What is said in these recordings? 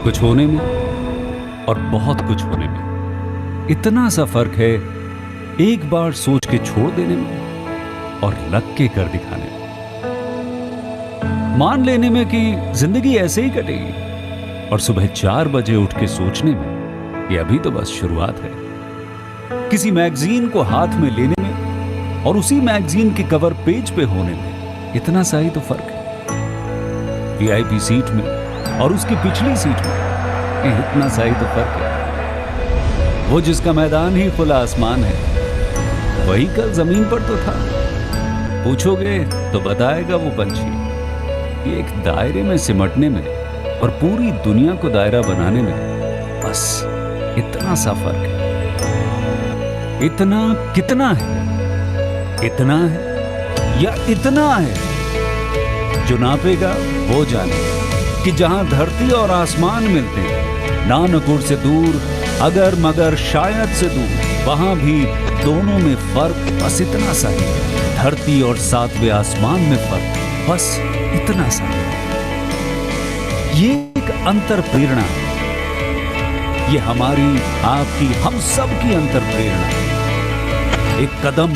कुछ होने में और बहुत कुछ होने में इतना सा फर्क है, एक बार सोच के छोड़ देने में और लग के कर दिखाने में। मान लेने में कि जिंदगी ऐसे ही कटेगी और सुबह 4 बजे उठ के सोचने में ये अभी तो बस शुरुआत है। किसी मैगजीन को हाथ में लेने में और उसी मैगजीन के कवर पेज पे होने में इतना सा ही तो फर्क है। वीआईपी सीट में और उसकी पिछली सीट में इतना सा ही तो फर्क है। वो जिसका मैदान ही खुला आसमान है, वही कल जमीन पर तो था। पूछोगे तो बताएगा वो पंछी, ये एक दायरे में सिमटने में और पूरी दुनिया को दायरा बनाने में बस इतना सा फर्क है। इतना कितना है? इतना है या इतना है? जो नापेगा वो जाने कि जहां धरती और आसमान मिलते हैं, नानकुर से दूर, अगर मगर शायद से दूर, वहां भी दोनों में फर्क बस इतना सा है। धरती और 7वें आसमान में फर्क बस इतना सा है। ये एक अंतर प्रेरणा है। ये हमारी, आपकी, हम सब की अंतर प्रेरणा है। एक कदम,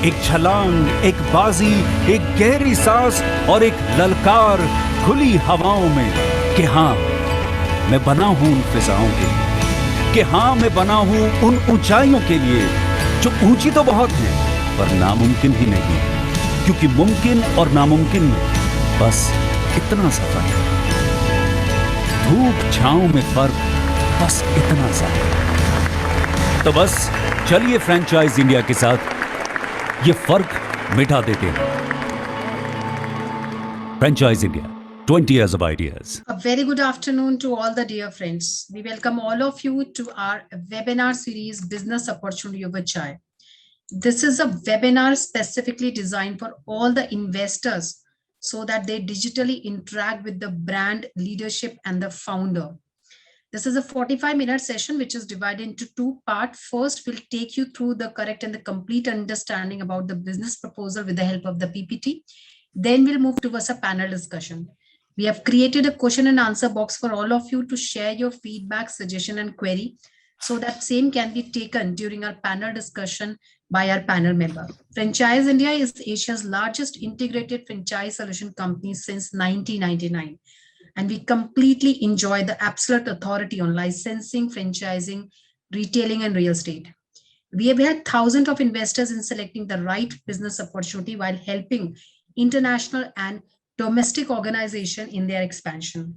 एक छलांग, एक बाजी, एक गहरी सांस और एक ललकार खुली हवाओं में कि हाँ मैं बना हूं उन फिजाओं के लिए, कि हाँ मैं बना हूं उन ऊंचाइयों के लिए जो ऊंची तो बहुत हैं पर नामुमकिन ही नहीं, क्योंकि मुमकिन और नामुमकिन में बस इतना सा फर्क है। धूप छांव में फर्क बस इतना सा है। तो बस चलिए फ्रेंचाइज इंडिया के साथ ये फर्क मिटा देते हैं। Franchise India, 20 years of ideas. A very good afternoon to all the dear friends. We welcome all of you to our webinar series, Business Opportunity Over Chai. This is a webinar specifically designed for all the investors so that they digitally interact with the brand leadership and the founder. This is a 45-minute session which is divided into 2 parts. First, we'll take you through the correct and the complete understanding about the business proposal with the help of the PPT. Then we'll move towards a panel discussion. We have created a question and answer box for all of you to share your feedback, suggestion, and query so that same can be taken during our panel discussion by our panel member. Franchise India is Asia's largest integrated franchise solution company since 1999. And we completely enjoy the absolute authority on licensing, franchising, retailing, and real estate. We have had thousands of investors in selecting the right business opportunity while helping international and domestic organization in their expansion.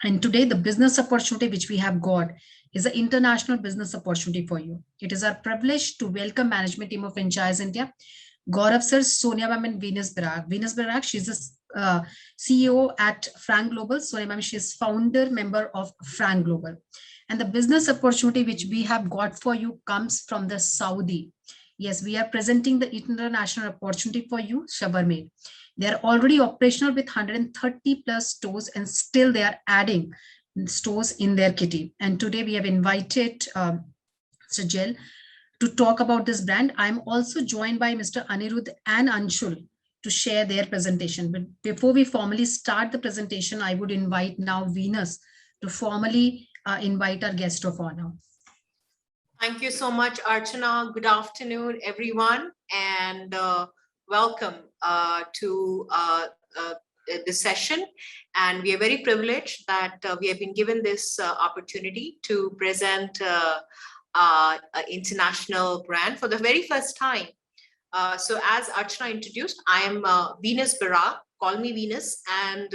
And today, the business opportunity which we have got is an international business opportunity for you. It is our privilege to welcome management team of Franchise India, Gaurav sir, Sonia ma'am, and Venus Barak. Venus Barak, she's the CEO at Frank Global. Sonia ma'am, she is founder member of Frank Global. And the business opportunity which we have got for you comes from the Saudi. Yes, we are presenting the international opportunity for you, Shawarmer. They are already operational with 130 plus stores and still they are adding stores in their kitty. And today we have invited Mr. Jel to talk about this brand. I'm also joined by Mr. Anirudh and Anshul to share their presentation. But before we formally start the presentation, I would invite now Venus to formally invite our guest of honor. Thank you so much, Archana. Good afternoon, everyone, and welcome to this session. And we are very privileged that we have been given this opportunity to present an international brand for the very first time. So as Archana introduced, I am Venus Barak, call me Venus, and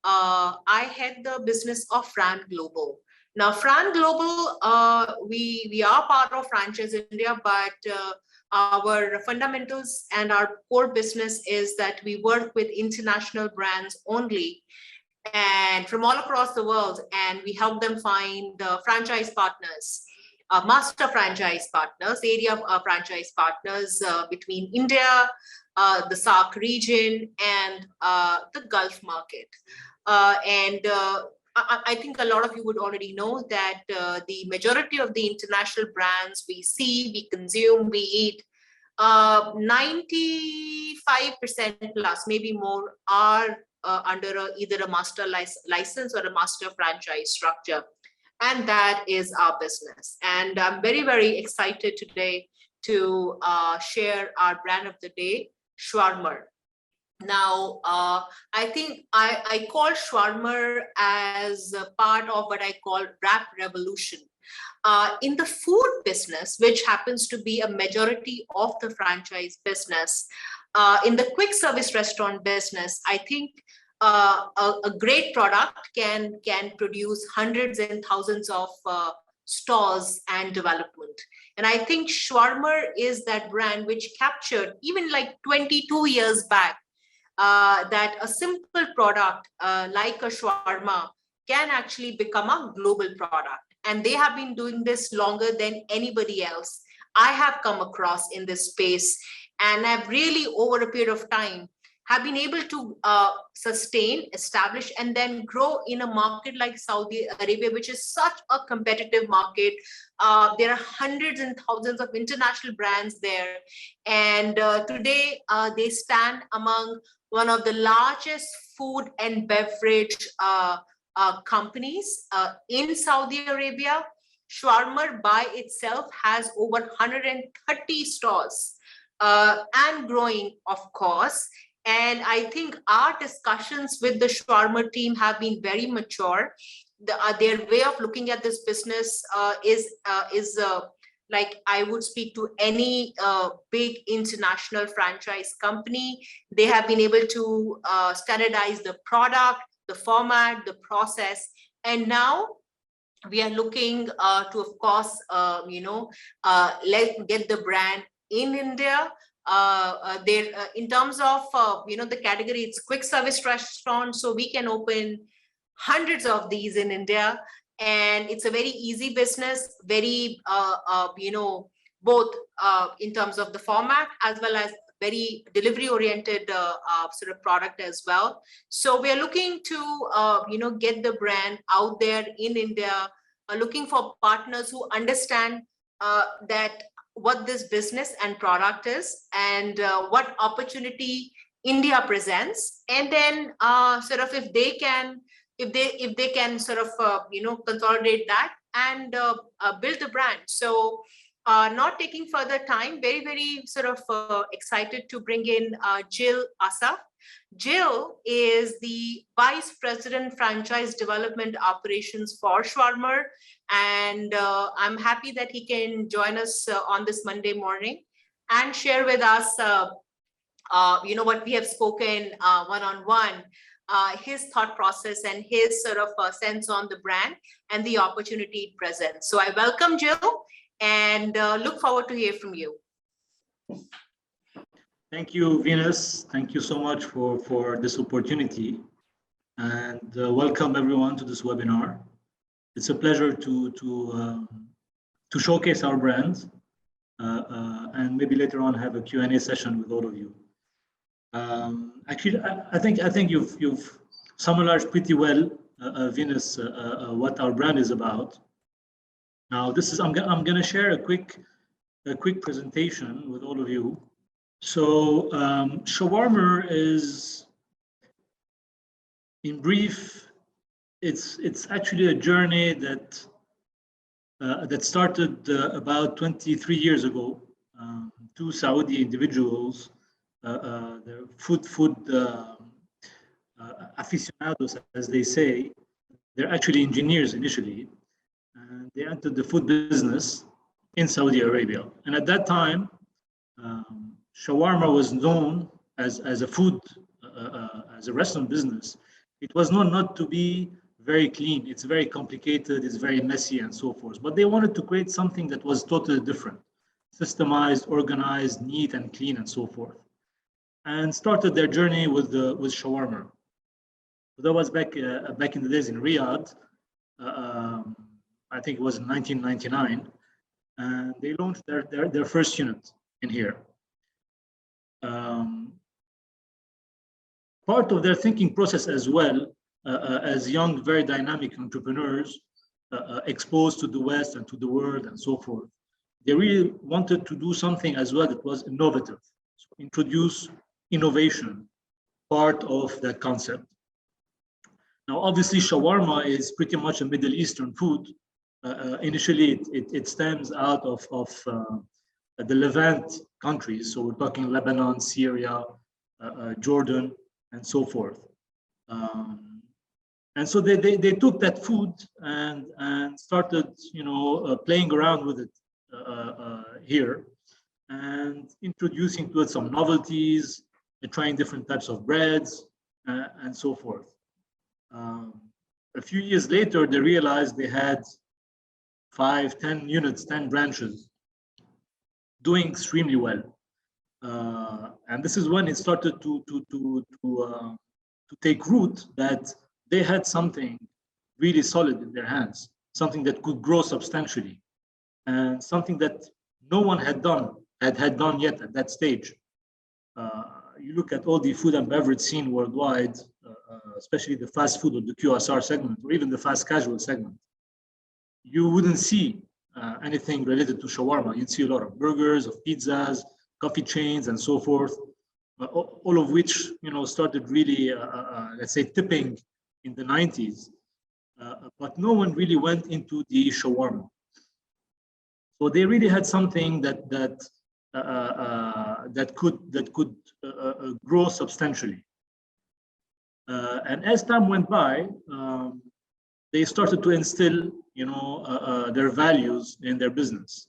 I head the business of Fran Global. Now, Fran Global, we are part of Franchise India, but our fundamentals and our core business is that we work with international brands only and from all across the world, and we help them find franchise partners, master franchise partners, area franchise partners between India, the SAARC region, and the Gulf market. I think a lot of you would already know that the majority of the international brands we see, we consume, we eat, 95% plus, maybe more, are under either a master license or a master franchise structure. And that is our business. And I'm very, very excited today to share our brand of the day, Shawarmer. Now, I think I call Shawrma as a part of what I call wrap revolution. In the food business, which happens to be a majority of the franchise business, in the quick service restaurant business, I think a great product can produce hundreds and thousands of stores and development. And I think Shawarma is that brand which captured, even like 22 years back, that a simple product like a shawarma can actually become a global product. And they have been doing this longer than anybody else I have come across in this space. And I've really, over a period of time, have been able to sustain, establish, and then grow in a market like Saudi Arabia, which is such a competitive market. There are hundreds and thousands of international brands there. And today, they stand among one of the largest food and beverage companies in Saudi Arabia. Shawarma by itself has over 130 stores and growing, of course. And I think our discussions with the Shawarma team have been very mature. Their way of looking at this business is like I would speak to any big international franchise company. They have been able to standardize the product, the format, the process. And now we are looking to, of course, get the brand in India. In terms of, the category, it's quick service restaurant. So we can open hundreds of these in India. And it's a very easy business, very, both in terms of the format as well as very delivery oriented sort of product as well. So we're looking to, get the brand out there in India, looking for partners who understand that what this business and product is and what opportunity India presents. And then sort of if they can sort of, consolidate that and build the brand. So not taking further time, very, very sort of excited to bring in Jill Asaf. Jill is the Vice President Franchise Development Operations for Shawarma. And I'm happy that he can join us on this Monday morning and share with us, what we have spoken one-on-one, his thought process and his sort of sense on the brand and the opportunity it presents. So I welcome Jill and look forward to hear from you. Thank you, Venus. Thank you so much for this opportunity, and welcome everyone to this webinar. It's a pleasure to showcase our brand and maybe later on have a Q&A session with all of you. Actually, I think you've summarized pretty well, Venus, what our brand is about. Now, I'm gonna share a quick presentation with all of you. So Shawarma is, in brief, it's actually a journey that started about 23 years ago. Two Saudi individuals, the food aficionados, as they say. They're actually engineers initially, and they entered the food business in Saudi Arabia. And at that time, Shawarma was known as a food, as a restaurant business. It was known not to be very clean. It's very complicated, it's very messy and so forth. But they wanted to create something that was totally different, systemized, organized, neat and clean and so forth. And started their journey with Shawarma. That was back in the days in Riyadh. I think it was in 1999. And they launched their first unit in here. Part of their thinking process as well, as young, very dynamic entrepreneurs exposed to the West and to the world and so forth, they really wanted to do something as well that was innovative, so introduce innovation, part of that concept. Now, obviously, shawarma is pretty much a Middle Eastern food. Initially, it stems out of the Levant countries. So we're talking Lebanon, Syria, Jordan, and so forth. And so they took that food and started, playing around with it here and introducing to it some novelties, trying different types of breads and so forth. A few years later, they realized they had 5, 10 units, 10 branches doing extremely well. And this is when it started to take root that they had something really solid in their hands, something that could grow substantially, and something that no one had done yet at that stage. You look at all the food and beverage scene worldwide, especially the fast food or the QSR segment, or even the fast casual segment, you wouldn't see anything related to shawarma. You'd see a lot of burgers, of pizzas, coffee chains, and so forth, all of which started really, let's say, tipping in the 90s. But no one really went into the shawarma. So they really had something that could grow substantially. And as time went by, they started to instill, their values in their business.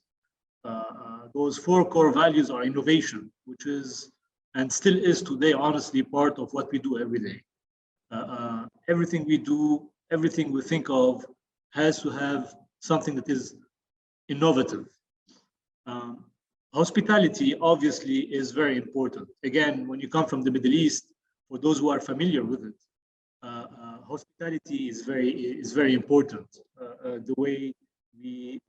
Those 4 core values are innovation, which is and still is today, honestly, part of what we do every day. Everything we do, everything we think of, has to have something that is innovative. Hospitality, obviously, is very important. Again, when you come from the Middle East, for those who are familiar with it, hospitality is very important. The way we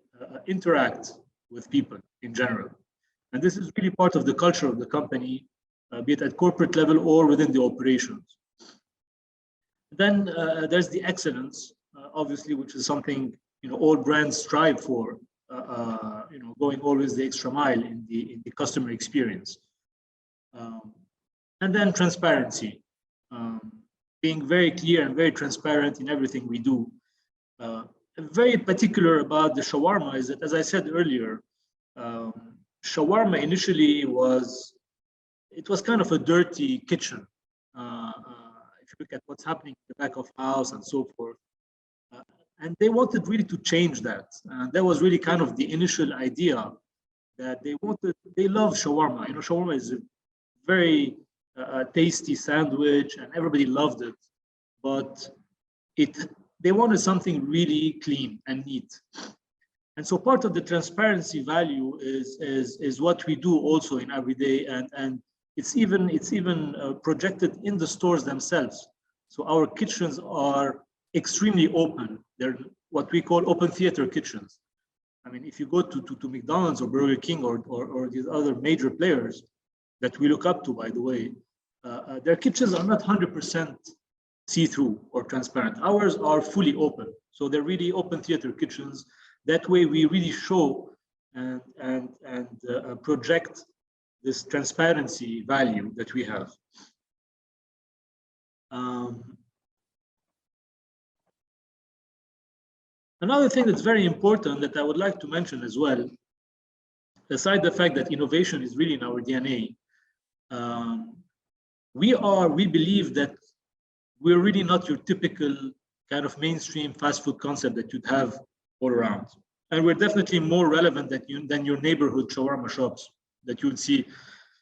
interact with people in general, and this is really part of the culture of the company, be it at corporate level or within the operations. Then there's the excellence, obviously, which is something all brands strive for. Going always the extra mile in the customer experience, and then transparency, being very clear and very transparent in everything we do. Very particular about the shawarma is that, as I said earlier, shawarma initially was kind of a dirty kitchen. If you look at what's happening in the back of house and so forth. And they wanted really to change that. And that was really kind of the initial idea, that they love shawarma. Shawarma is a very tasty sandwich and everybody loved it. But they wanted something really clean and neat. And so part of the transparency value is what we do also in everyday, and it's even projected in the stores themselves. So our kitchens are extremely open. They're what we call open theater kitchens. I mean, if you go to McDonald's or Burger King or these other major players that we look up to, by the way, their kitchens are not 100% see-through or transparent. Ours are fully open. So they're really open theater kitchens. That way we really show and project this transparency value that we have. Another thing that's very important that I would like to mention as well, aside the fact that innovation is really in our DNA, we believe that we're really not your typical kind of mainstream fast food concept that you'd have all around. And we're definitely more relevant than your neighborhood shawarma shops that you would see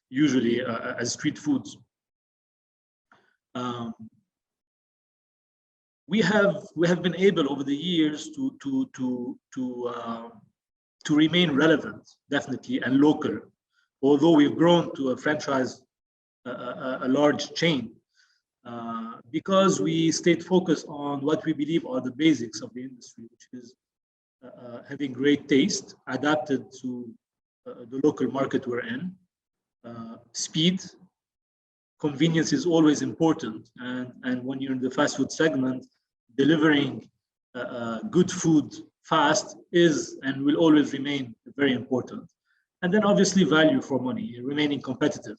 usually as street foods. We have been able over the years to remain relevant, definitely, and local. Although we've grown to a franchise, a large chain, because we stayed focused on what we believe are the basics of the industry, which is having great taste, adapted to the local market we're in. Speed, convenience is always important, and when you're in the fast food segment, delivering good food fast is and will always remain very important. And then obviously value for money, remaining competitive.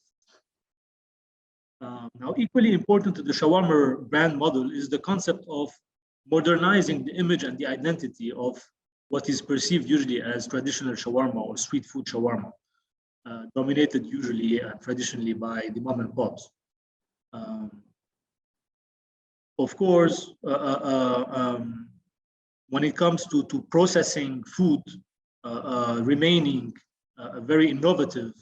Now, equally important to the Shawarma brand model is the concept of modernizing the image and the identity of what is perceived usually as traditional shawarma or street food shawarma, dominated usually and traditionally by the mom and pops. Of course, when it comes to processing food, remaining very innovative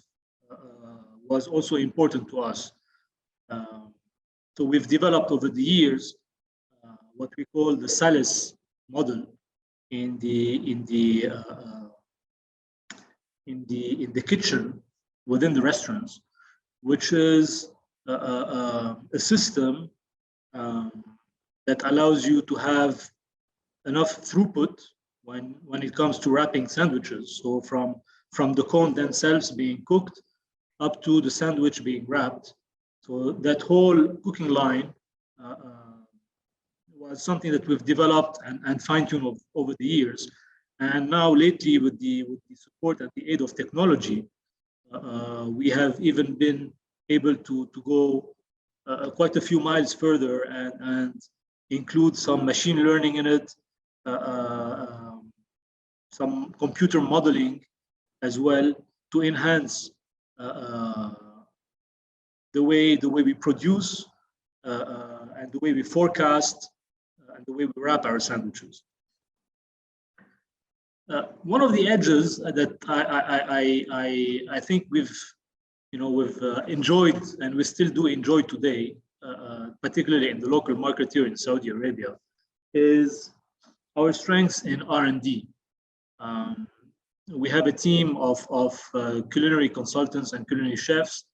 was also important to us. So we've developed over the years what we call the Salis model in the kitchen within the restaurants, which is a system that allows you to have enough throughput when it comes to wrapping sandwiches. So from the cone themselves being cooked up to the sandwich being wrapped. So that whole cooking line was something that we've developed and fine-tuned over the years. And now lately, with the support and the aid of technology, we have even been able to go quite a few miles further and include some machine learning in it, some computer modeling as well to enhance the way we produce and the way we forecast and the way we wrap our sandwiches. One of the edges that I think we've enjoyed and we still do enjoy today, particularly in the local market here in Saudi Arabia, is our strengths in R&D. We have a team of culinary consultants and culinary chefs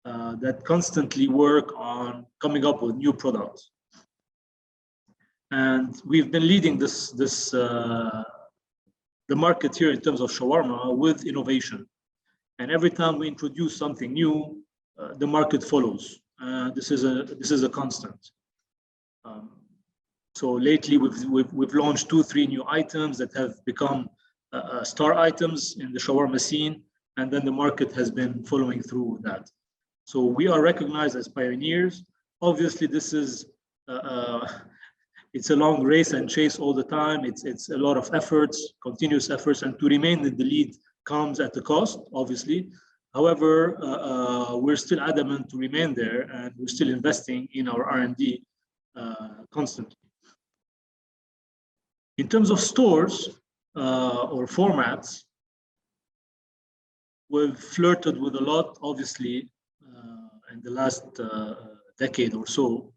that constantly work on coming up with new products. And we've been leading the market here in terms of shawarma with innovation. And every time we introduce something new, the market follows. This is a constant. So lately we've launched 2-3 new items that have become star items in the shawarma scene, and then the market has been following through with that. So we are recognized as pioneers. Obviously, this is it's a long race and chase all the time. It's a lot of efforts, continuous efforts, and to remain in the lead comes at a cost, obviously. However, we're still adamant to remain there, and we're still investing in our R&D constantly. In terms of stores or formats, we've flirted with a lot, obviously, in the last decade or so,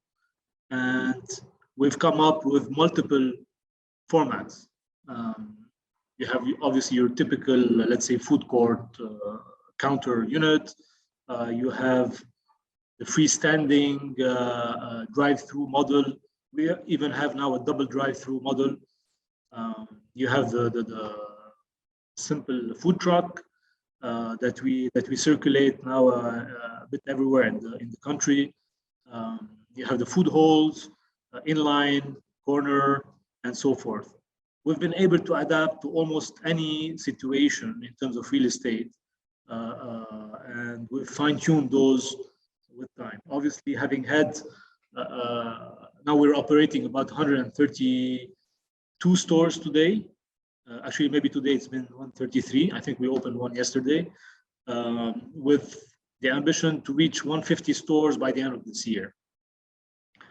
and we've come up with multiple formats. You have obviously your typical, let's say, food court counter unit. You have the freestanding drive-through model. We even have now a double drive-through model. You have the simple food truck that we circulate now a bit everywhere in the country. You have the food halls, inline, corner, and so forth. We've been able to adapt to almost any situation in terms of real estate, and we've fine-tuned those with time. Obviously, having had, now we're operating about 132 stores today. Actually, maybe today it's been 133. I think we opened one yesterday, with the ambition to reach 150 stores by the end of this year.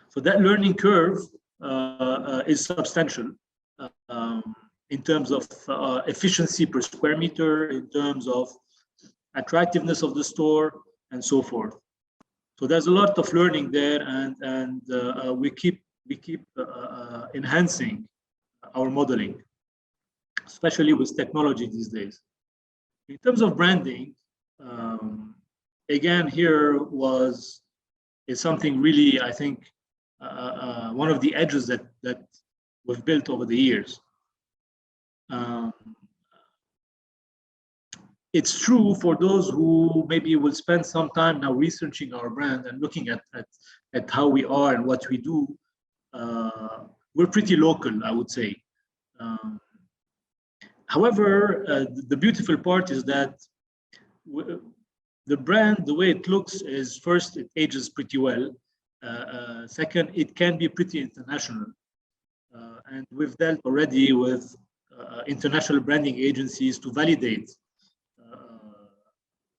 So that learning curve is substantial in terms of efficiency per square meter, in terms of attractiveness of the store, and so forth. So there's a lot of learning there, and we keep enhancing our modeling, especially with technology these days. In terms of branding, again, here is something really, I think, one of the edges that we've built over the years. It's true for those who maybe will spend some time now researching our brand and looking at how we are and what we do. We're pretty local, I would say. However, the beautiful part is that The brand, the way it looks is, first, it ages pretty well. Second, it can be pretty international. And we've dealt already with international branding agencies to validate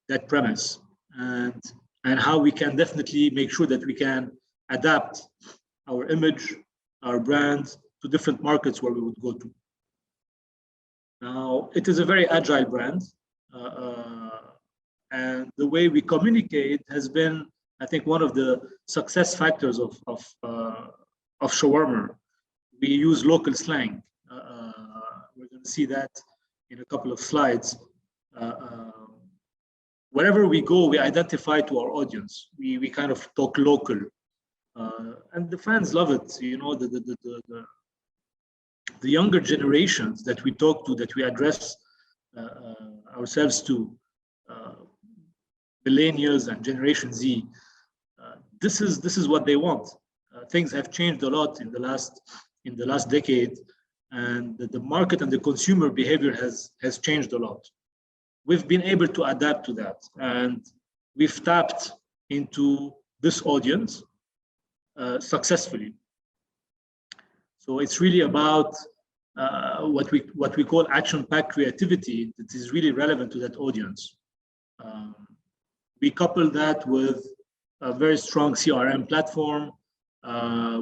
that premise, and how we can definitely make sure that we can adapt our image, our brand to different markets where we would go to. Now, it is a very agile brand, and the way we communicate has been, I think, one of the success factors of Shawarmer. We use local slang. We're going to see that in a couple of slides. Wherever we go, we identify to our audience. We kind of talk local, and the fans love it. You know, the younger generations that we talk to, that we address ourselves to, millennials and Generation Z. This is what they want. Things have changed a lot in the last decade, and the market and the consumer behavior has changed a lot. We've been able to adapt to that, and we've tapped into this audience successfully. So it's really about what we call action-packed creativity that is really relevant to that audience. We couple that with a very strong CRM platform,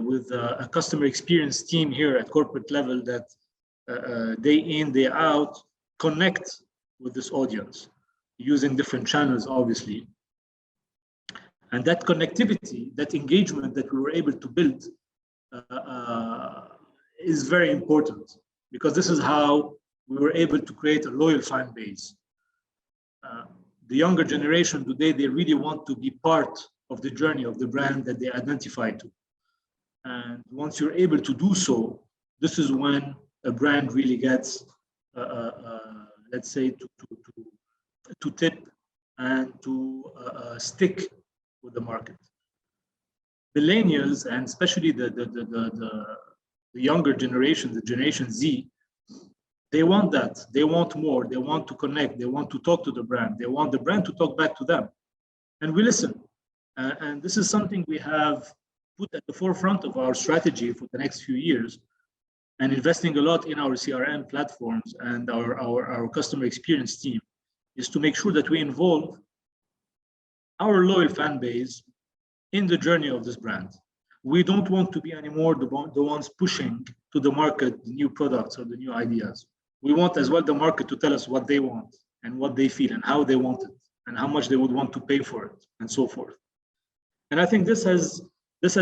with a customer experience team here at corporate level that day in, day out connect with this audience using different channels, obviously. And that connectivity, that engagement that we were able to build is very important, because this is how we were able to create a loyal fan base. The younger generation today, they really want to be part of the journey of the brand that they identify to. And once you're able to do so, this is when a brand really gets, let's say, to tip and to stick with the market. Millennials, and especially the younger generation, the Generation Z, they want that. They want more. They want to connect. They want to talk to the brand. They want the brand to talk back to them. And we listen. And this is something we have put at the forefront of our strategy for the next few years, and investing a lot in our CRM platforms and our customer experience team, is to make sure that we involve our loyal fan base in the journey of this brand. We don't want to be anymore the ones pushing to the market the new products or the new ideas. We want as well the market to tell us what they want and what they feel and how they want it and how much they would want to pay for it and so forth. And I think this has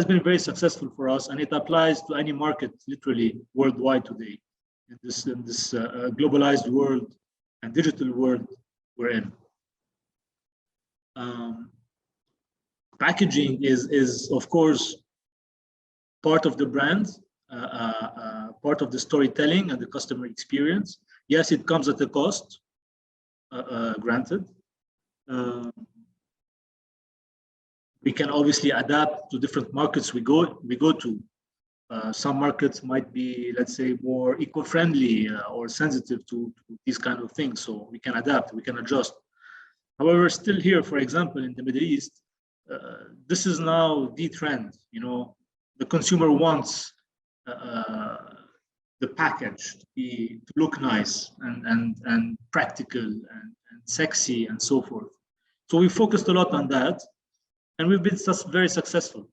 been very successful for us, and it applies to any market literally worldwide today in this globalized world and digital world we're in. Packaging is of course part of the brand, part of the storytelling and the customer experience. Yes, it comes at a cost, granted. We can obviously adapt to different markets we go to. Some markets might be, let's say, more eco-friendly or sensitive to these kind of things, so we can adapt, we can adjust. However, still here, for example, in the Middle East, this is now the trend. You know, the consumer wants the package to look nice and practical and sexy and so forth. So we focused a lot on that, and we've been very successful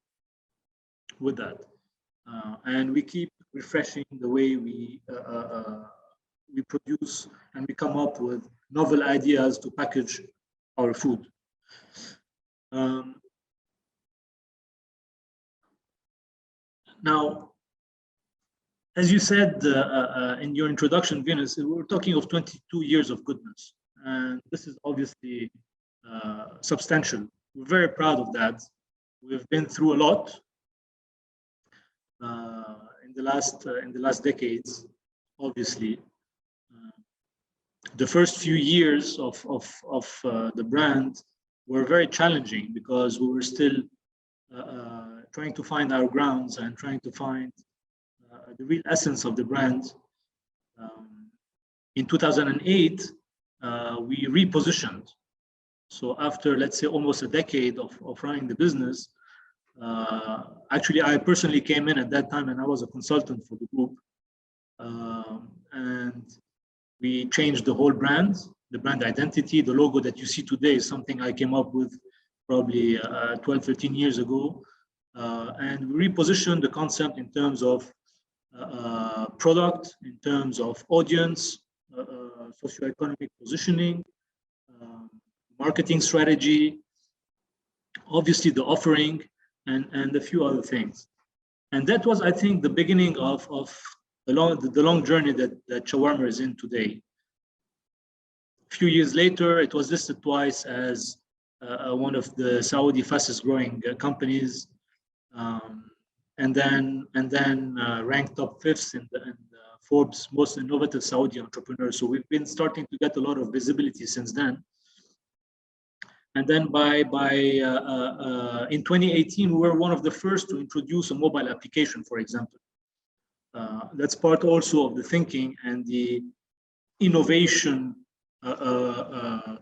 with that. And we keep refreshing the way we produce, and we come up with novel ideas to package our food. Now, as you said in your introduction, Venus, we're talking of 22 years of goodness, and this is obviously substantial. We're very proud of that. We've been through a lot in the last decades. Obviously, the first few years of the brand were very challenging because we were still trying to find our grounds and trying to find the real essence of the brand. In 2008, we repositioned. So after, let's say, almost a decade of running the business, actually, I personally came in at that time and I was a consultant for the group. And we changed the whole brand, the brand identity. The logo that you see today is something I came up with probably 12, 13 years ago. And we repositioned the concept in terms of product, in terms of audience, socioeconomic positioning, marketing strategy, obviously the offering, and a few other things. And that was, I think, the beginning of the long journey that Shawarma is in today. A few years later, it was listed twice as one of the Saudi fastest growing companies, and then ranked top 5th in Forbes most innovative Saudi entrepreneurs. So we've been starting to get a lot of visibility since then. And then in 2018, we were one of the first to introduce a mobile application, for example. That's part also of the thinking and the innovation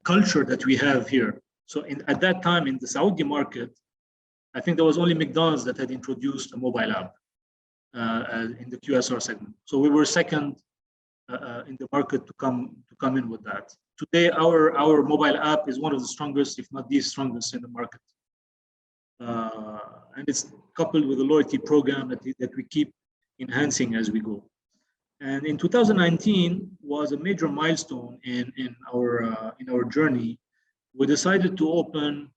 culture that we have here. So at that time in the Saudi market, I think there was only McDonald's that had introduced a mobile app in the QSR segment. So we were second in the market to come in with that. Today, our mobile app is one of the strongest, if not the strongest, in the market. And it's coupled with a loyalty program that we keep enhancing as we go. And in 2019 was a major milestone in our journey. We decided to open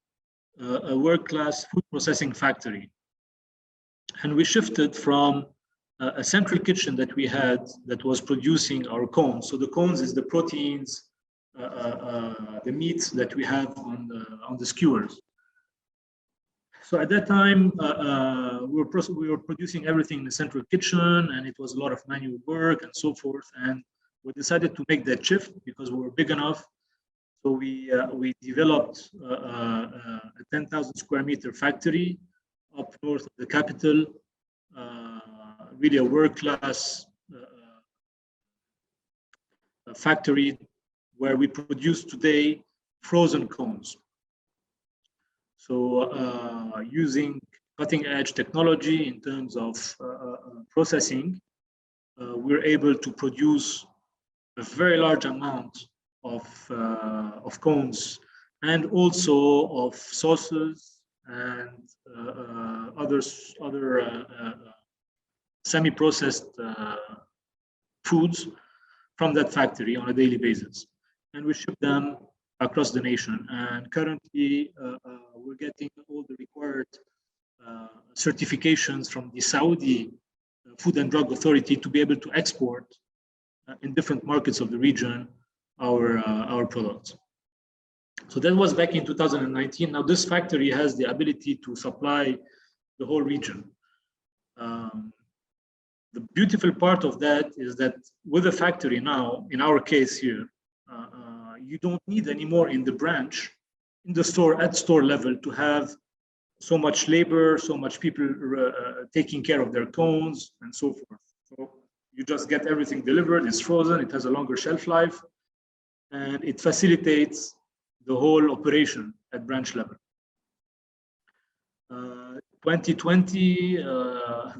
a world-class food processing factory. And we shifted from a central kitchen that we had that was producing our cones. So the cones is the proteins, the meats that we have on the skewers. So at that time, we were producing everything in the central kitchen, and it was a lot of manual work and so forth. And we decided to make that shift because we were big enough. So we developed a 10,000 square meter factory up north of the capital, really a world-class factory where we produce today frozen cones. So using cutting-edge technology in terms of processing, we're able to produce a very large amount of cones and also of sauces and other semi-processed foods from that factory on a daily basis. And we ship them across the nation. And currently, we're getting all the required certifications from the Saudi Food and Drug Authority to be able to export in different markets of the region our products. So that was back in 2019. Now this factory has the ability to supply the whole region. The beautiful part of that is that with the factory now, in our case here, you don't need anymore in the branch, in the store, at store level, to have so much labor, so much people taking care of their cones and so forth. So you just get everything delivered, it's frozen, it has a longer shelf life, and it facilitates the whole operation at branch level. 2020,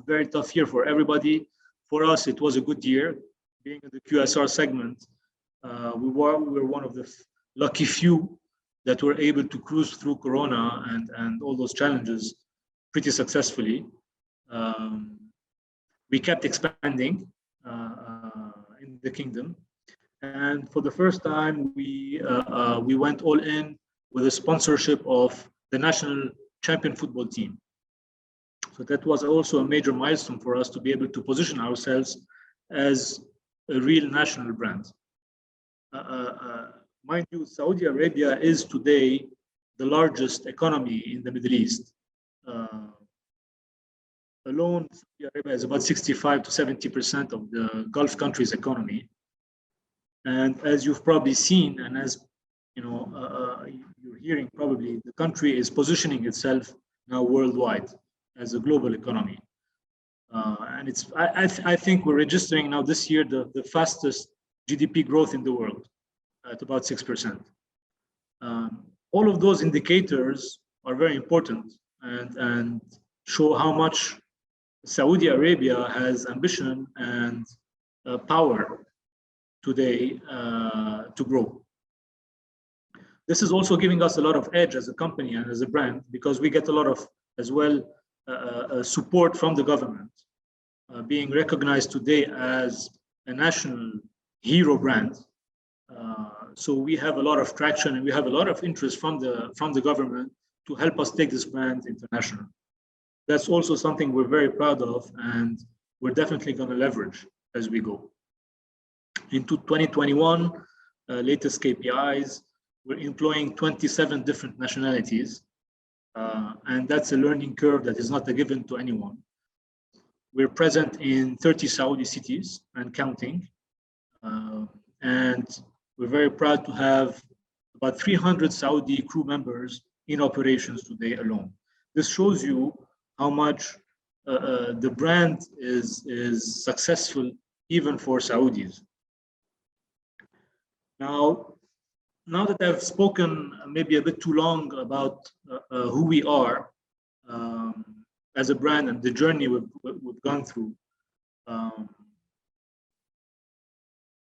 very tough year for everybody. For us, it was a good year. Being in the QSR segment, we were one of the lucky few that were able to cruise through Corona and all those challenges pretty successfully. We kept expanding in the kingdom. And for the first time, we went all in with a sponsorship of the national champion football team. So that was also a major milestone for us to be able to position ourselves as a real national brand. Mind you, Saudi Arabia is today the largest economy in the Middle East. Alone, Saudi Arabia is about 65 to 70% of the Gulf countries' economy. And as you've probably seen, and as you know, you're hearing probably, the country is positioning itself now worldwide as a global economy. And it's, I think we're registering now this year the fastest GDP growth in the world at about 6%. All of those indicators are very important and show how much Saudi Arabia has ambition and power today to grow. This is also giving us a lot of edge as a company and as a brand, because we get a lot of, as well, support from the government, being recognized today as a national hero brand. So we have a lot of traction and we have a lot of interest from the government to help us take this brand international. That's also something we're very proud of, and we're definitely going to leverage as we go. Into 2021, latest KPIs, we're employing 27 different nationalities, and that's a learning curve that is not a given to anyone. We're present in 30 Saudi cities and counting, and we're very proud to have about 300 Saudi crew members in operations today alone. This shows you how much the brand is successful even for Saudis. Now that I've spoken maybe a bit too long about who we are as a brand and the journey we've gone through,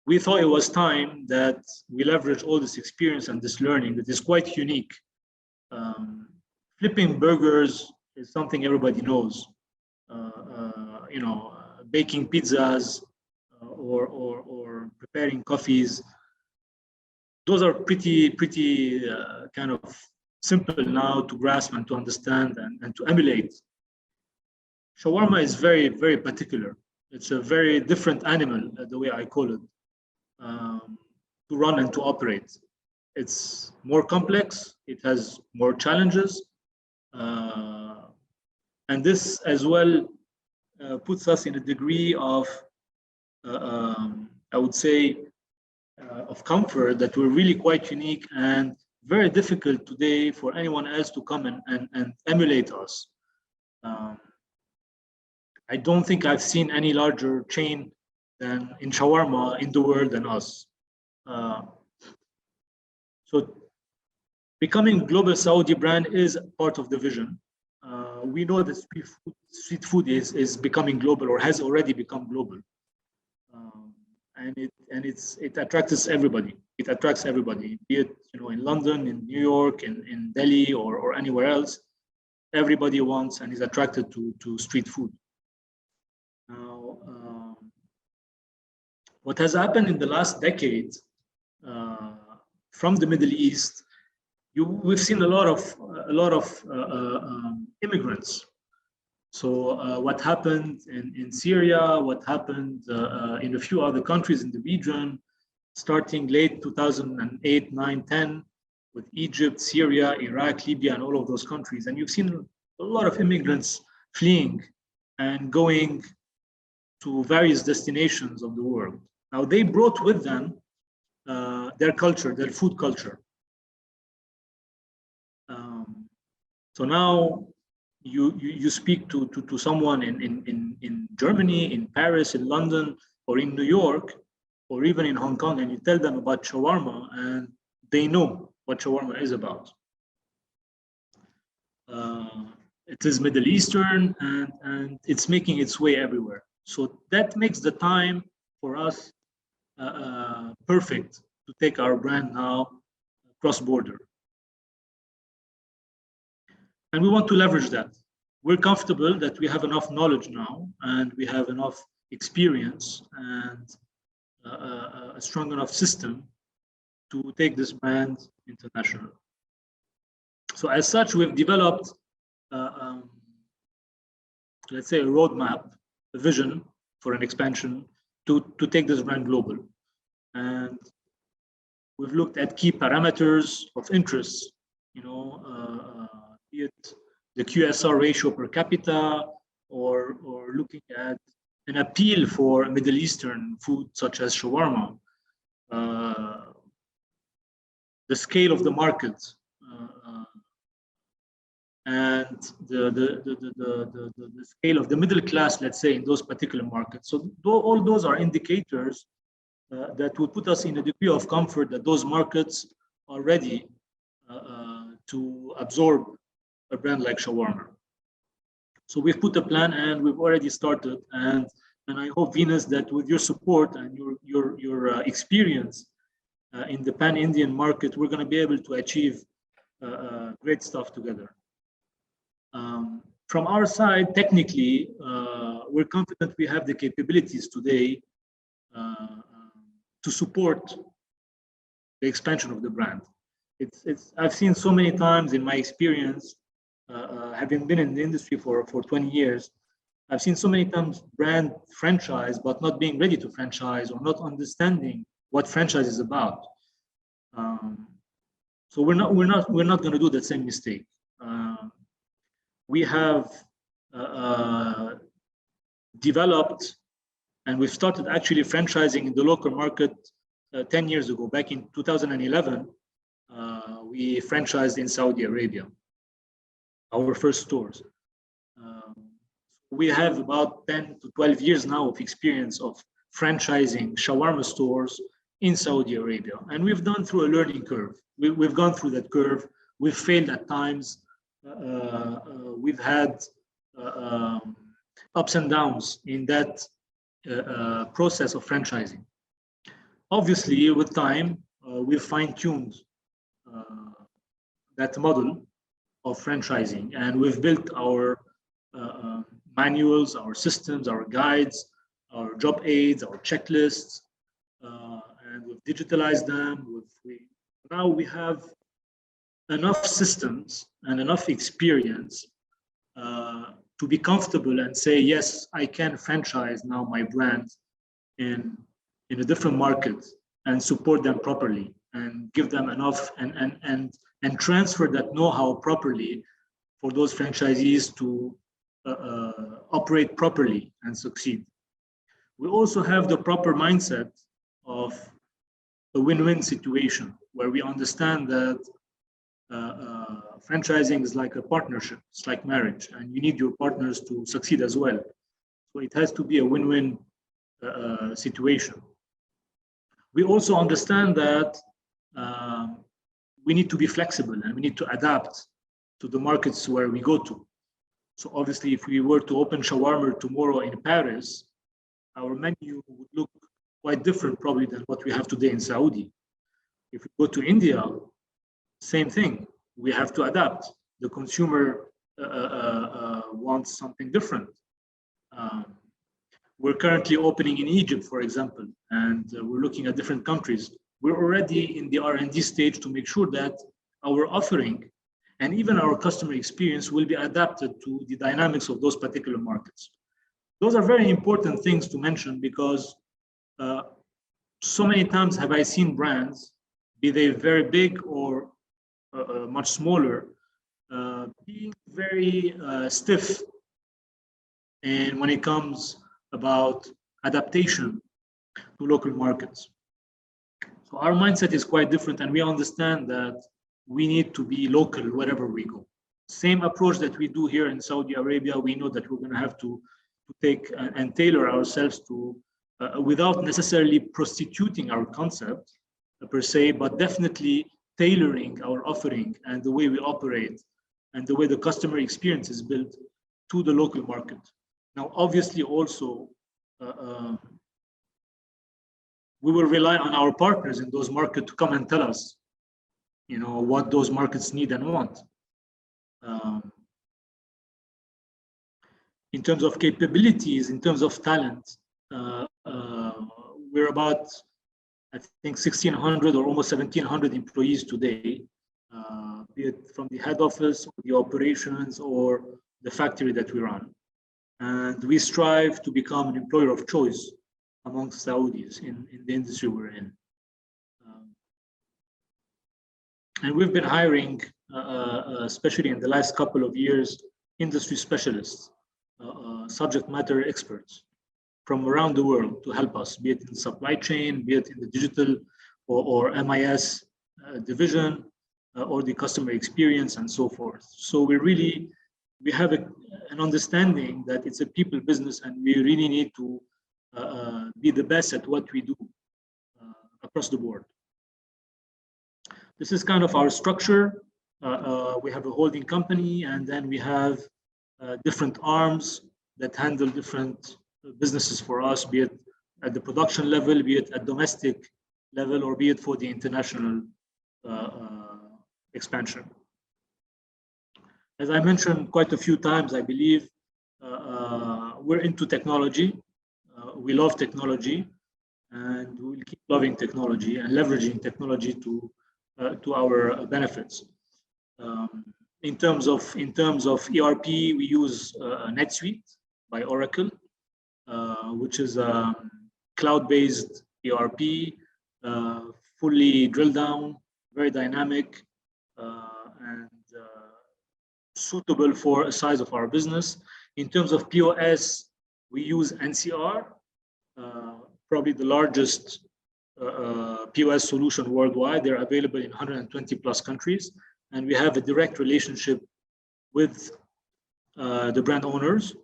we thought it was time that we leverage all this experience and this learning that is quite unique. Flipping burgers is something everybody knows. Baking pizzas or preparing coffees. Those are pretty kind of simple now to grasp and to understand and to emulate. Shawarma is very, very particular. It's a very different animal, the way I call it, to run and to operate. It's more complex, it has more challenges, and this as well puts us in a degree of, I would say, of comfort that we're really quite unique and very difficult today for anyone else to come and emulate us. I don't think I've seen any larger chain than in shawarma in the world than us. So becoming a global Saudi brand is part of the vision. We know that street food is becoming global or has already become global. And it attracts everybody. It attracts everybody, be it in London, in New York, in Delhi, or anywhere else. Everybody wants and is attracted to street food. Now, what has happened in the last decade from the Middle East, we've seen a lot of immigrants. So what happened in Syria, what happened in a few other countries in the region, starting late 2008, 9, 10, with Egypt, Syria, Iraq, Libya, and all of those countries. And you've seen a lot of immigrants fleeing and going to various destinations of the world. Now, they brought with them their culture, their food culture. So now you speak to someone in Germany, in Paris, in London, or in New York, or even in Hong Kong, and you tell them about shawarma, and they know what shawarma is about. It is Middle Eastern, and it's making its way everywhere. So that makes the time for us perfect to take our brand now cross-border. And we want to leverage that. We're comfortable that we have enough knowledge now, and we have enough experience and a strong enough system to take this brand international. So as such, we've developed, let's say, a roadmap, a vision for an expansion to take this brand global. And we've looked at key parameters of interest, be it the QSR ratio per capita, or looking at an appeal for Middle Eastern food such as shawarma, the scale of the market, and the scale of the middle class, let's say, in those particular markets. So all those are indicators that would put us in a degree of comfort that those markets are ready to absorb a brand like Shawarma. So we've put a plan and we've already started, and I hope, Venus, that with your support and your experience in the pan-Indian market, we're going to be able to achieve great stuff together. From our side, technically, we're confident we have the capabilities today to support the expansion of the brand. I've seen so many times in my experience, having been in the industry for 20 years, I've seen so many times brand franchise, but not being ready to franchise or not understanding what franchise is about. So we're not going to do that same mistake. We have developed, and we've started actually franchising in the local market 10 years ago. Back in 2011, we franchised in Saudi Arabia, our first stores. We have about 10 to 12 years now of experience of franchising shawarma stores in Saudi Arabia. And we've gone through a learning curve. We've gone through that curve. We've failed at times. We've had ups and downs in that process of franchising. Obviously, with time, we've fine-tuned that model of franchising, and we've built our manuals, our systems, our guides, our job aids, our checklists, and we've digitalized them. Now we have enough systems and enough experience to be comfortable and say, yes, I can franchise now my brand in a different market and support them properly and give them enough and transfer that know-how properly for those franchisees to operate properly and succeed. We also have the proper mindset of a win-win situation where we understand that franchising is like a partnership. It's like marriage, and you need your partners to succeed as well. So it has to be a win-win situation. We also understand that we need to be flexible and we need to adapt to the markets where we go to. So obviously, if we were to open Shawarma tomorrow in Paris, our menu would look quite different probably than what we have today in Saudi. If we go to India, same thing. We have to adapt. The consumer wants something different. We're currently opening in Egypt, for example, and we're looking at different countries. We're already in the R&D stage to make sure that our offering and even our customer experience will be adapted to the dynamics of those particular markets. Those are very important things to mention because so many times have I seen brands, be they very big or much smaller, being very stiff. And when it comes about adaptation to local markets. So our mindset is quite different, and we understand that we need to be local wherever we go. Same approach that we do here in Saudi Arabia, we know that we're going to have to take and tailor ourselves to, without necessarily prostituting our concept per se, but definitely tailoring our offering and the way we operate and the way the customer experience is built to the local market. Now, obviously, also, we will rely on our partners in those markets to come and tell us, what those markets need and want. In terms of capabilities, in terms of talent, we're about, I think, 1,600 or almost 1,700 employees today, be it from the head office, or the operations, or the factory that we run. And we strive to become an employer of choice amongst Saudis in the industry we're in. And we've been hiring, especially in the last couple of years, industry specialists, subject matter experts from around the world to help us, be it in supply chain, be it in the digital or MIS division, or the customer experience and so forth. So we have an understanding that it's a people business, and we really need to be the best at what we do across the board. This is kind of our structure. We have a holding company, and then we have different arms that handle different businesses for us, be it at the production level, be it at domestic level, or be it for the international expansion. As I mentioned quite a few times, I believe we're into technology. We love technology, and we will keep loving technology and leveraging technology to our benefits. In terms of ERP, we use NetSuite by Oracle, which is a cloud-based ERP, fully drill down, very dynamic, and suitable for a size of our business. In terms of POS, we use NCR, probably the largest POS solution worldwide. They're available in 120 plus countries, and we have a direct relationship with the brand owners.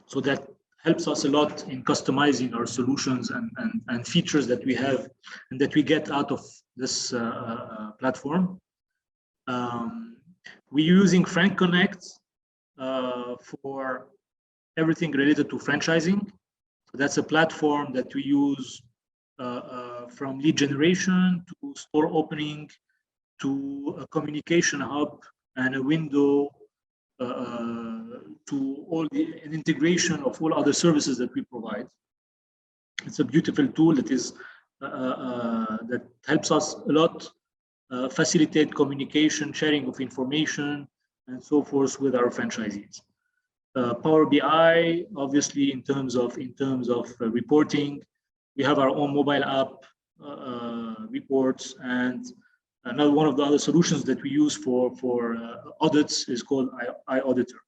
So that helps us a lot in customizing our solutions and features that we have and that we get out of this platform. We're using Frank Connect for everything related to franchising. So that's a platform that we use from lead generation to store opening to a communication hub and a window to an integration of all other services that we provide. It's a beautiful tool that that helps us a lot facilitate communication, sharing of information, and so forth with our franchisees. Power BI, obviously, in terms of reporting, we have our own mobile app reports, and another one of the other solutions that we use for audits is called iAuditor.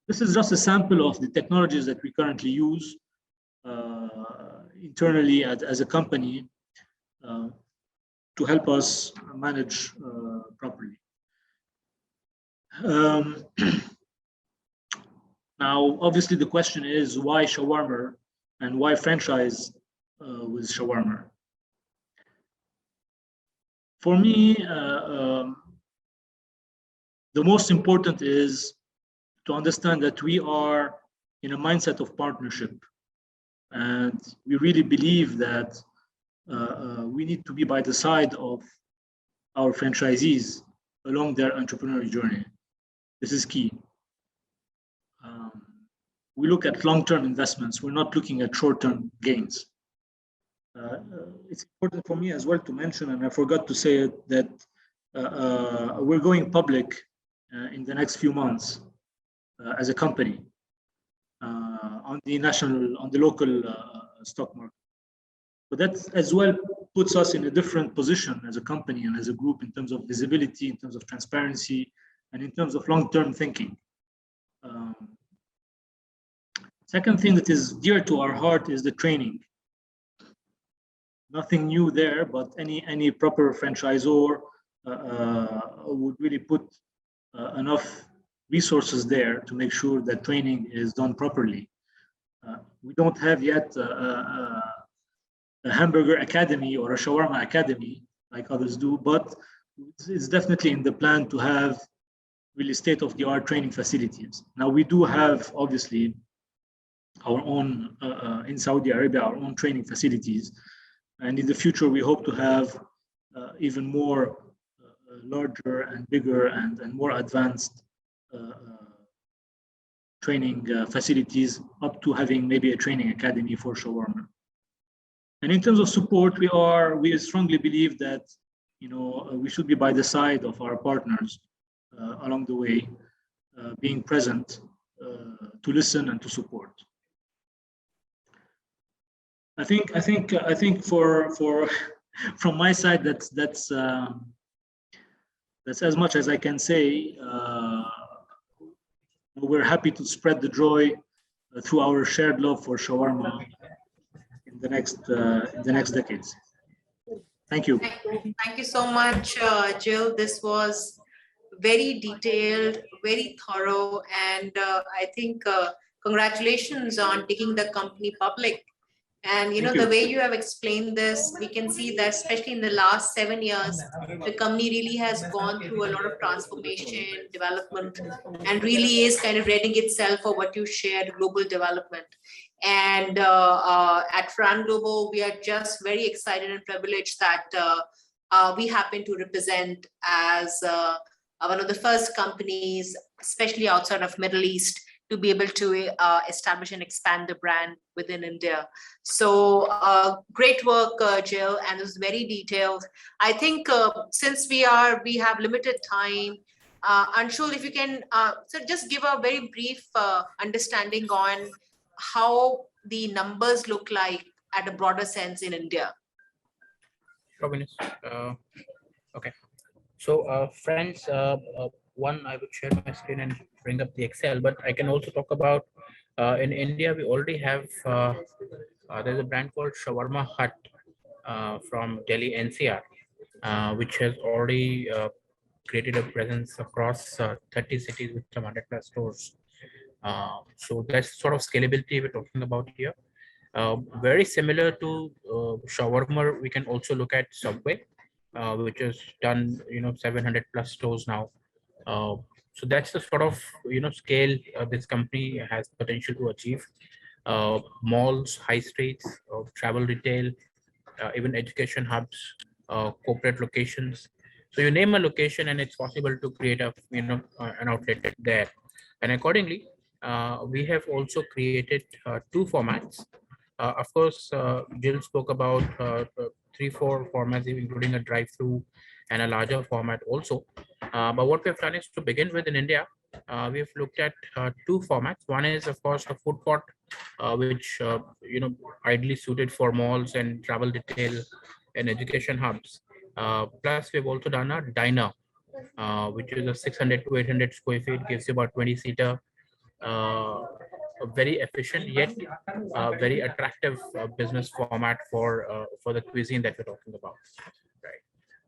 This is just a sample of the technologies that we currently use internally as a company to help us manage properly. Now, obviously, the question is why Shawrma and why franchise with Shawrma? For me, the most important is to understand that we are in a mindset of partnership, and we really believe that we need to be by the side of our franchisees along their entrepreneurial journey. This is key. We look at long-term investments. We're not looking at short-term gains. It's important for me as well to mention, and I forgot to say it, that we're going public in the next few months as a company on the local stock market. But that as well puts us in a different position as a company and as a group in terms of visibility, in terms of transparency, and in terms of long-term thinking. Second thing that is dear to our heart is the training. Nothing new there, but any proper franchisor would really put enough resources there to make sure that training is done properly. We don't have yet a hamburger academy or a shawarma academy like others do, but it's definitely in the plan to have really state-of-the-art training facilities. Now, we do have, obviously, our own, in Saudi Arabia, our own training facilities. And in the future, we hope to have even more larger and bigger and more advanced training facilities, up to having maybe a training academy for shawarma. And in terms of support, we strongly believe that we should be by the side of our partners along the way, being present to listen and to support. I think for from my side, that's as much as I can say. We're happy to spread the joy through our shared love for shawarma in the next decades. Thank you. Thank you so much, Jill. This was very detailed, very thorough, and I think congratulations on taking the company public. And you know, the way you have explained this, we can see that especially in the last 7 years, the company really has gone through a lot of transformation, development, and really is kind of readying itself for what you shared, global development. And at Fran Global, we are just very excited and privileged that we happen to represent as one of the first companies, especially outside of Middle East, to be able to establish and expand the brand within India. So great work, Jill, and it was very detailed. I think since we have limited time, Anshul, if you can so just give a very brief understanding on how the numbers look like at a broader sense in India. Okay. So, friends, one, I would share my screen and bring up the Excel, but I can also talk about in India, we already have, there's a brand called Shawarma Hut from Delhi NCR, which has already created a presence across 30 cities with some 100 plus stores. So that's sort of scalability we're talking about here. Very similar to Shawarma, we can also look at Subway, which has done 700 plus stores now. So that's the sort of scale this company has potential to achieve. Malls, high streets, travel retail, even education hubs, corporate locations. So you name a location and it's possible to create a an outlet there. And accordingly, we have also created two formats. Of course, Jill spoke about 3-4 formats, including a drive-through and a larger format also. But what we've done is to begin with in India, we've looked at two formats. One is, of course, the food court, which ideally suited for malls and travel retail and education hubs. Plus, we've also done a diner, which is a 600 to 800 square feet, gives you about 20-seater. Very efficient yet very attractive business format for the cuisine that we're talking about. Right.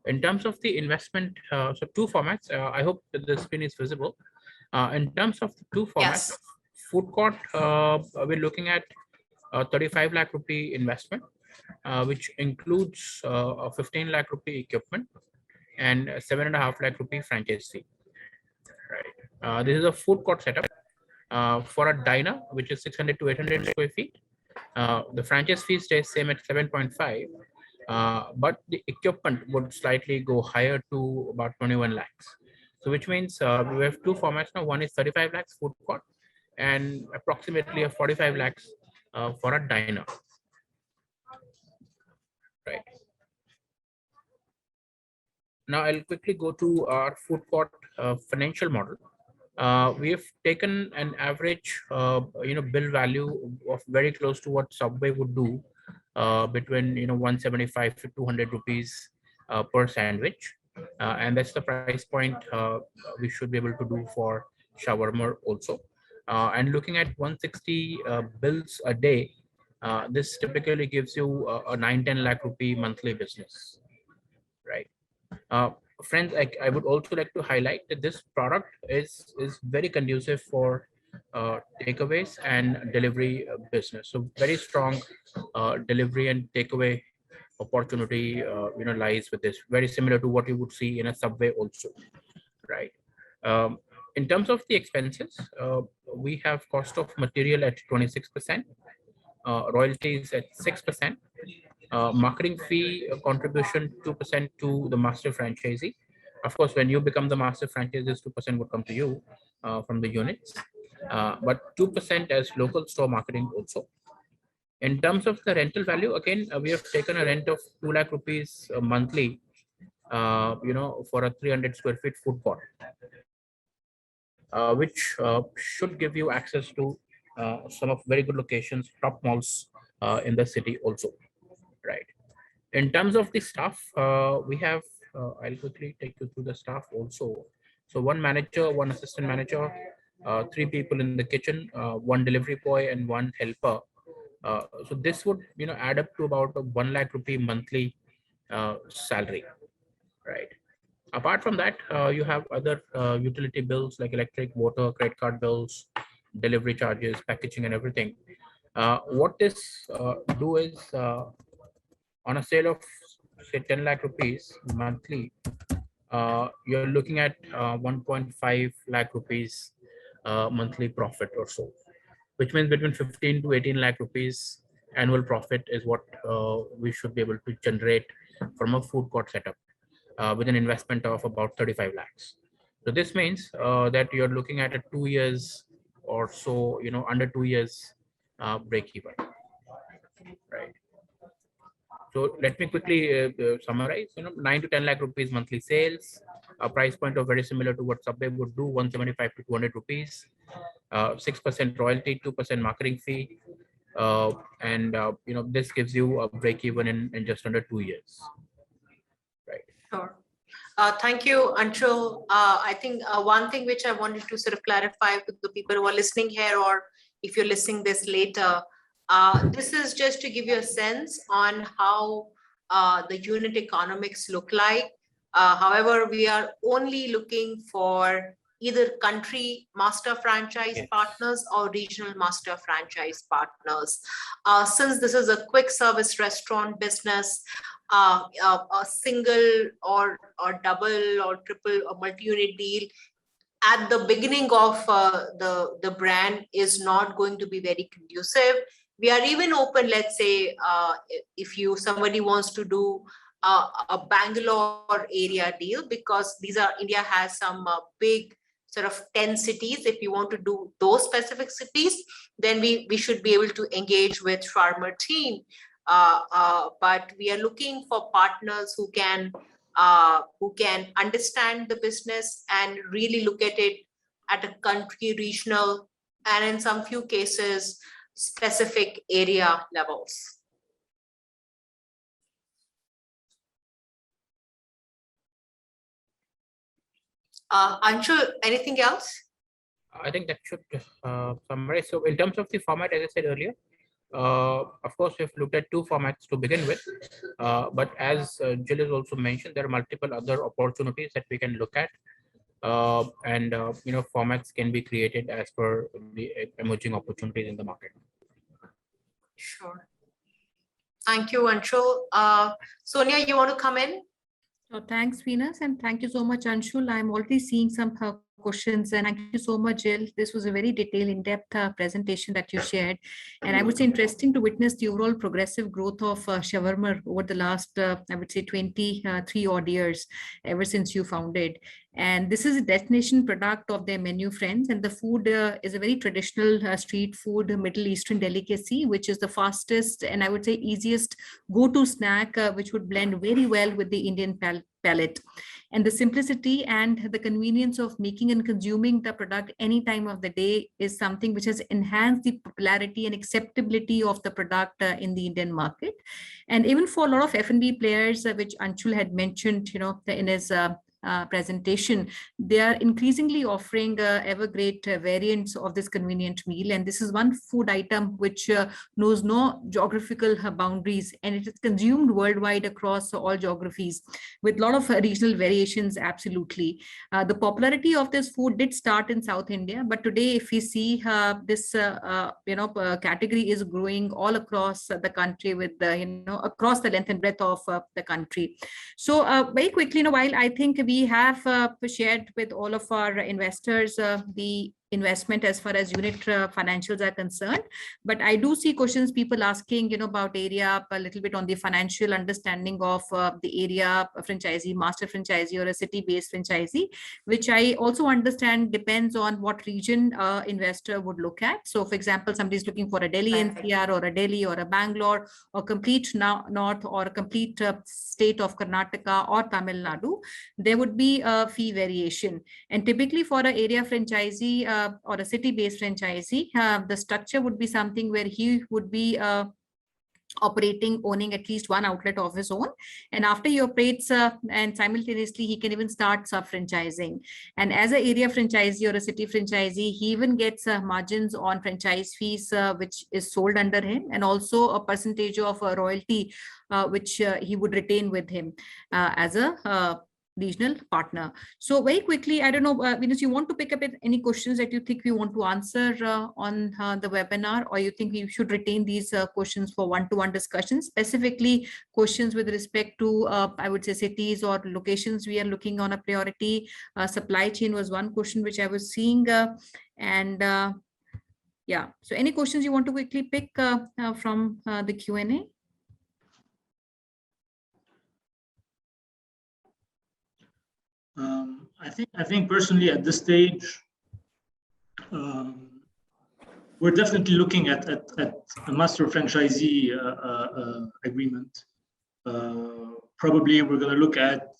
In terms of the investment, so two formats. I hope that the screen is visible. In terms of the two formats, Yes. food court, we're looking at 35 lakh rupee investment, which includes a 15 lakh rupee equipment and 7.5 lakh rupee franchise fee. Right. This is a food court setup. For a diner, which is 600 to 800 square feet, the franchise fee stays same at 7.5, but the equipment would slightly go higher to about 21 lakhs. So which means we have two formats now. One is 35 lakhs food court and approximately a 45 lakhs for a diner. Right. Now I'll quickly go to our food court financial model. We have taken an average, bill value of very close to what Subway would do, between 175 to 200 rupees per sandwich, and that's the price point we should be able to do for shawarma also. And looking at 160 bills a day, this typically gives you a 9-10 lakh rupee monthly business, right? Friends, I would also like to highlight that this product is very conducive for takeaways and delivery business. So very strong delivery and takeaway opportunity lies with this. Very similar to what you would see in a Subway also, right? In terms of the expenses, we have cost of material at 26%, royalties at 6%. Marketing fee contribution 2% to the master franchisee. Of course, when you become the master franchisee, 2% would come to you from the units, but 2% as local store marketing also. In terms of the rental value, again, we have taken a rent of 2 lakh rupees monthly, for a 300 square feet food court, which should give you access to some of very good locations, top malls in the city also. Right. In terms of the staff, we have, I'll quickly take you through the staff also. So one manager, one assistant manager, 3 people in the kitchen, 1 delivery boy and 1 helper. So this would, add up to about a 1 lakh rupee monthly salary, right? Apart from that, you have other utility bills like electric, water, credit card bills, delivery charges, packaging and everything. What this do is on a sale of say 10 lakh rupees monthly, you're looking at 1.5 lakh rupees monthly profit or so, which means between 15 to 18 lakh rupees annual profit is what we should be able to generate from a food court setup with an investment of about 35 lakhs. So this means that you're looking at a 2 years or so, under 2 years break even, right? So let me quickly summarize. 9 to 10 lakh rupees monthly sales, a price point of very similar to what Subway would do, 175 to 200 rupees, 6% royalty, 2% marketing fee, and this gives you a break even in just under 2 years, right? Sure. Thank you, Anshul. I think one thing which I wanted to sort of clarify with the people who are listening here, or if you're listening this later, this is just to give you a sense on how the unit economics look like. However, we are only looking for either country master franchise Yes. partners or regional master franchise partners. Since this is a quick service restaurant business, a single or double or triple or multi-unit deal at the beginning of the brand is not going to be very conducive. We are even open, let's say, if somebody wants to do a Bangalore area deal, because India has some big sort of 10 cities. If you want to do those specific cities, then we should be able to engage with Shawrma team. But we are looking for partners who can understand the business and really look at it at a country, regional, and in some few cases, specific area levels. Anshul, anything else? I think that should summarize. So in terms of the format, as I said earlier, of course, we've looked at two formats to begin with, but as Jill has also mentioned, there are multiple other opportunities that we can look at, and formats can be created as per the emerging opportunities in the market. Sure. Thank you, Anshul. Sonia, you want to come in? So thanks, Venus, and thank you so much, Anshul. I'm already seeing some questions, and thank you so much, Jill. This was a very detailed, in-depth presentation that you shared, and I would say interesting to witness the overall progressive growth of Shawarma over the last, I would say, 23 odd years, ever since you founded. And this is a destination product of their menu, friends. And the food is a very traditional street food, Middle Eastern delicacy, which is the fastest and I would say easiest go-to snack, which would blend very well with the Indian palate. And the simplicity and the convenience of making and consuming the product any time of the day is something which has enhanced the popularity and acceptability of the product in the Indian market. And even for a lot of F&B players, which Anshul had mentioned, in his presentation, they are increasingly offering ever great variants of this convenient meal. And this is one food item which knows no geographical boundaries, and it is consumed worldwide across all geographies with a lot of regional variations. Absolutely. The popularity of this food did start in South India, but today if we see this category is growing all across the country with across the length and breadth of the country. So very quickly, while I think we have shared with all of our investors the investment as far as unit financials are concerned, but I do see questions people asking about area, a little bit on the financial understanding of the area franchisee, master franchisee, or a city-based franchisee, which I also understand depends on what region investor would look at. So for example, somebody is looking for a Delhi NCR or a Delhi or a Bangalore or complete north or a complete state of Karnataka or Tamil Nadu, there would be a fee variation. And typically for an area franchisee or a city-based franchisee, the structure would be something where he would be owning at least one outlet of his own, and after he operates and simultaneously he can even start sub-franchising. And as an area franchisee or a city franchisee, he even gets margins on franchise fees which is sold under him, and also a percentage of royalty which he would retain with him as a regional partner. So very quickly, I don't know, Venus, you want to pick up any questions that you think we want to answer on the webinar, or you think we should retain these questions for one-to-one discussions, specifically questions with respect to, I would say, cities or locations we are looking on a priority. Supply chain was one question which I was seeing, yeah. So any questions you want to quickly pick from the Q&A? I think personally at this stage, we're definitely looking at a master franchisee agreement. Probably we're going to look at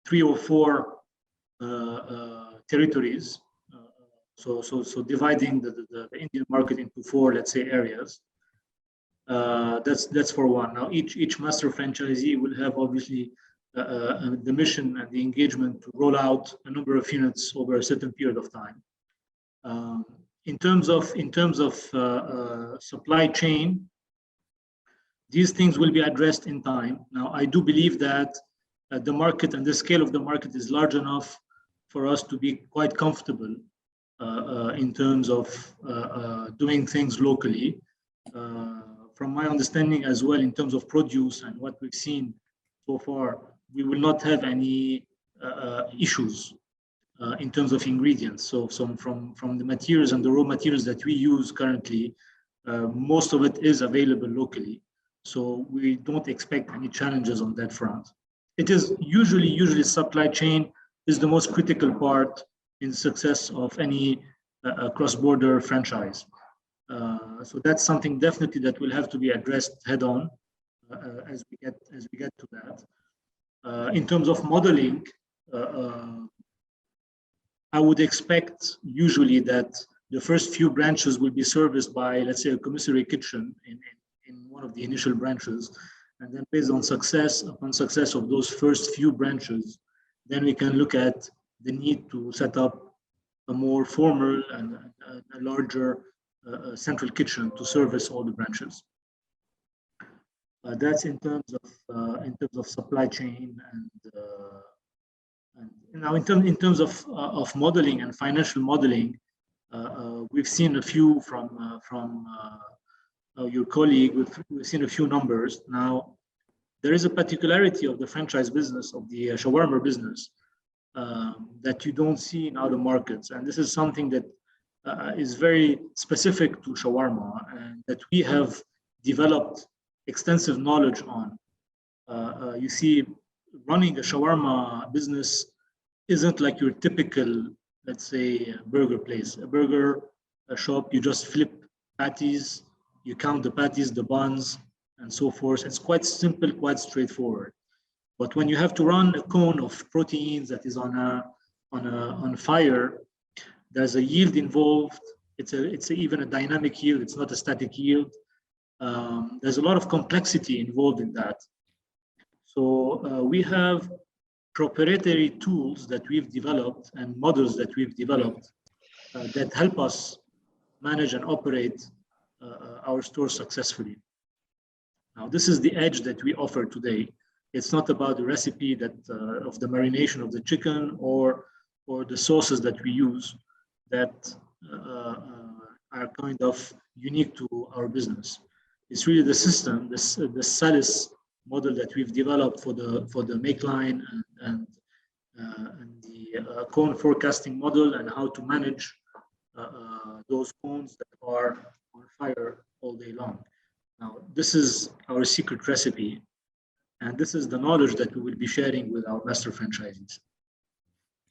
3 or 4 territories. So dividing the Indian market into 4, let's say, areas. That's for one. Now each master franchisee will have obviously the mission and the engagement to roll out a number of units over a certain period of time. In terms of supply chain, these things will be addressed in time. Now, I do believe that the market and the scale of the market is large enough for us to be quite comfortable in terms of doing things locally. From my understanding as well, in terms of produce and what we've seen so far, we will not have any issues in terms of ingredients. So from the materials and the raw materials that we use currently, most of it is available locally. So we don't expect any challenges on that front. It is usually supply chain is the most critical part in success of any cross-border franchise. So that's something definitely that will have to be addressed head on as we get to that. In terms of modeling, I would expect usually that the first few branches will be serviced by, let's say, a commissary kitchen in one of the initial branches. And then based on success of those first few branches, then we can look at the need to set up a more formal and a larger central kitchen to service all the branches. That's in terms of supply chain and now in terms of modeling and financial modeling, we've seen a few from your colleague. We've seen a few numbers. Now, there is a particularity of the franchise business, of the shawarma business, that you don't see in other markets, and this is something that is very specific to shawarma and that we have developed extensive knowledge on. You see, running a shawarma business isn't like your typical, let's say, burger place. A shop, you just flip patties, you count the patties, the buns, and so forth. It's quite simple, quite straightforward. But when you have to run a cone of proteins that is on fire, there's a yield involved. It's even a dynamic yield. It's not a static yield. There's a lot of complexity involved in that. So we have proprietary tools that we've developed and models that we've developed that help us manage and operate our stores successfully. Now, this is the edge that we offer today. It's not about the recipe that of the marination of the chicken or the sauces that we use that are kind of unique to our business. It's really the system, the SALIS model that we've developed for the make line and the cone forecasting model and how to manage those cones that are on fire all day long. Now, this is our secret recipe, and this is the knowledge that we will be sharing with our master franchisees.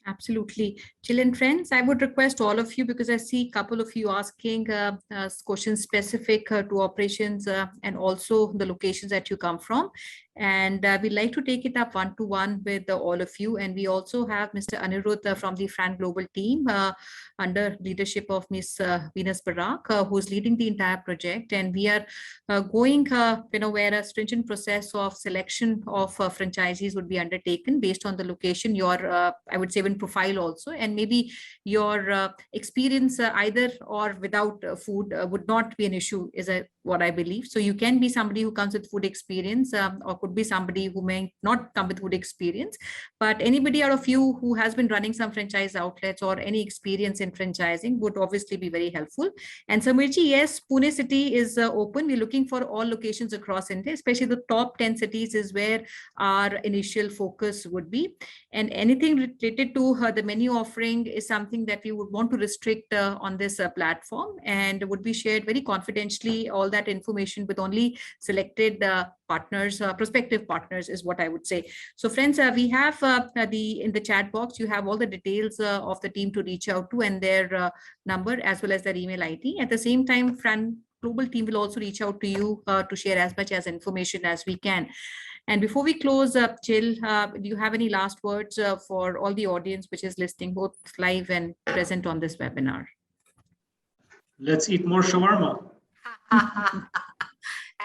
Absolutely. Chilean friends, I would request all of you, because I see a couple of you asking questions specific to operations and also the locations that you come from. And we'd like to take it up one-to-one with all of you. And we also have Mr. Anirudh from the Fran Global team under leadership of Ms. Venus Barak, who's leading the entire project. And we are going, where a stringent process of selection of franchisees would be undertaken based on the location, your, I would say, even profile also, and maybe your experience either or without food would not be an issue, is what I believe. So you can be somebody who comes with food experience, or could be somebody who may not come with food experience, but anybody out of you who has been running some franchise outlets or any experience in franchising would obviously be very helpful. And Samirji, yes, Pune city is open. We're looking for all locations across India, especially the top 10 cities is where our initial focus would be. And anything related to the menu offering is something that we would want to restrict on this platform, and would be shared very confidentially. All that information with only selected partners, prospective partners is what I would say. So friends, we have in the chat box, you have all the details of the team to reach out to, and their number as well as their email ID. At the same time, Fran Global team will also reach out to you to share as much as information as we can. And before we close up, Jill, do you have any last words for all the audience which is listening both live and present on this webinar? Let's eat more shawarma.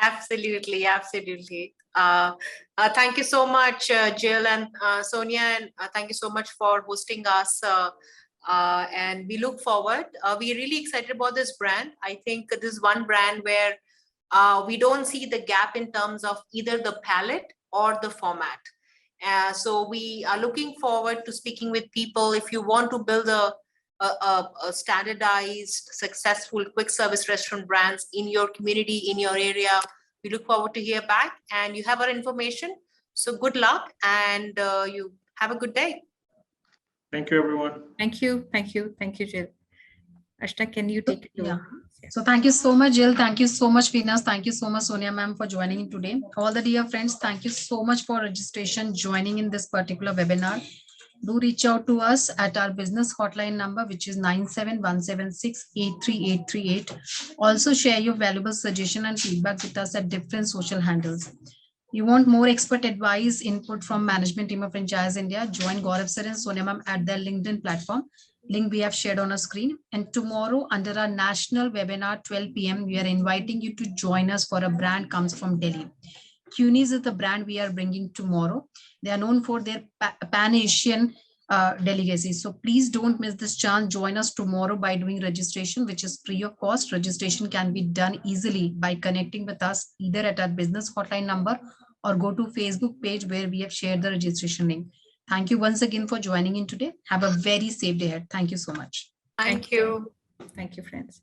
Absolutely, absolutely. Thank you so much, Jill and Sonia, and thank you so much for hosting us. And we look forward. We're really excited about this brand. I think this is one brand where we don't see the gap in terms of either the palette or the format. So we are looking forward to speaking with people. If you want to build a standardized, successful quick service restaurant brands in your community, in your area, we look forward to hear back, and you have our information. So good luck, and you have a good day. Thank you, everyone. Thank you. Thank you. Thank you, Jill. Ashta, can you take it over? Yeah. So thank you so much, Jill. Thank you so much, Venus. Thank you so much, Sonia ma'am, for joining in today. All the dear friends, thank you so much for registration, joining in this particular webinar. Do reach out to us at our business hotline number, which is 9717683838. Also share your valuable suggestion and feedback with us at different social handles. You want more expert advice, input from management team of Franchise India, join Gaurav sir and Sonia ma'am at their LinkedIn platform. Link we have shared on our screen. And tomorrow under our national webinar, 12 p.m., we are inviting you to join us for a brand comes from Delhi. Cunis is the brand we are bringing tomorrow. They are known for their pan-Asian delicacy. So please don't miss this chance. Join us tomorrow by doing registration, which is free of cost. Registration can be done easily by connecting with us either at our business hotline number or go to Facebook page where we have shared the registration link. Thank you once again for joining in today. Have a very safe day ahead. Thank you so much. Thank you. Thank you, friends.